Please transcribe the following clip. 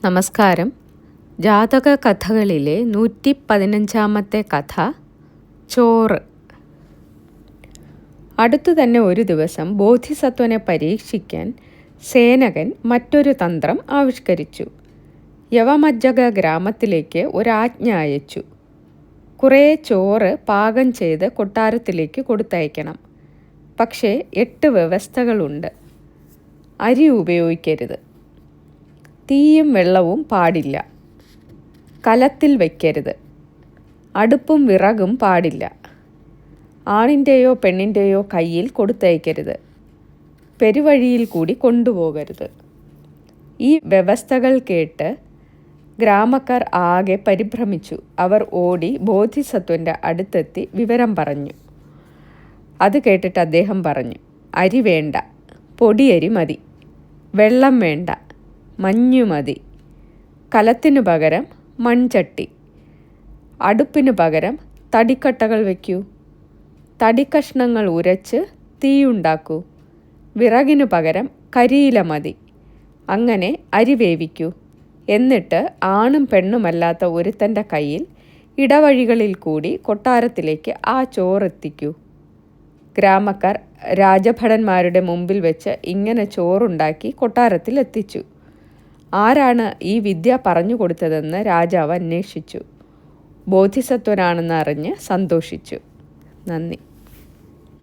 നമസ്കാരം. ജാതക കഥകളിലെ 115-ാമത്തെ കഥ ചോറ്. അടുത്തു തന്നെ ഒരു ദിവസം ബോധിസത്വനെ പരീക്ഷിക്കാൻ സേനകൻ മറ്റൊരു തന്ത്രം ആവിഷ്കരിച്ചു. യവമജ്ജക ഗ്രാമത്തിലേക്ക് ഒരാജ്ഞ അയച്ചു. കുറേ ചോറ് പാകം ചെയ്ത് കൊട്ടാരത്തിലേക്ക് കൊടുത്തയക്കണം. പക്ഷേ 8 വ്യവസ്ഥകളുണ്ട്. അരി ഉപയോഗിക്കരുത്, തീയും വെള്ളവും പാടില്ല, കലത്തിൽ വയ്ക്കരുത്, അടുപ്പും വിറകും പാടില്ല, ആണിൻ്റെയോ പെണ്ണിൻ്റെയോ കയ്യിൽ കൊടുത്തയക്കരുത്, പെരുവഴിയിൽ കൂടി കൊണ്ടുപോകരുത്. ഈ വ്യവസ്ഥകൾ കേട്ട് ഗ്രാമക്കാർ ആകെ പരിഭ്രമിച്ചു. അവർ ഓടി ബോധിസത്വൻ്റെ അടുത്തെത്തി വിവരം പറഞ്ഞു. അത് കേട്ടിട്ട് അദ്ദേഹം പറഞ്ഞു, അരി വേണ്ട, പൊടിയരി മതി, വെള്ളം വേണ്ട, മഞ്ഞു മതി, കലത്തിനു പകരം മൺചട്ടി, അടുപ്പിനു പകരം തടിക്കട്ടകൾ വയ്ക്കൂ, തടിക്കഷ്ണങ്ങൾ ഉരച്ച് തീയുണ്ടാക്കൂ, വിറകിനു പകരം കരിയില മതി. അങ്ങനെ അരി വേവിക്കൂ. എന്നിട്ട് ആണും പെണ്ണുമല്ലാത്ത ഒരുത്തൻ്റെ കയ്യിൽ ഇടവഴികളിൽ കൂടി കൊട്ടാരത്തിലേക്ക് ആ ചോറെത്തിക്കൂ. ഗ്രാമക്കാർ രാജഭടന്മാരുടെ മുമ്പിൽ വെച്ച് ഇങ്ങനെ ചോറുണ്ടാക്കി കൊട്ടാരത്തിൽ എത്തിച്ചു. ആരാണ് ഈ വിദ്യ പറഞ്ഞു കൊടുത്തതെന്ന് രാജാവ് അന്വേഷിച്ചു. ബോധിസത്വനാണെന്ന് അറിഞ്ഞ് സന്തോഷിച്ചു. നന്ദി.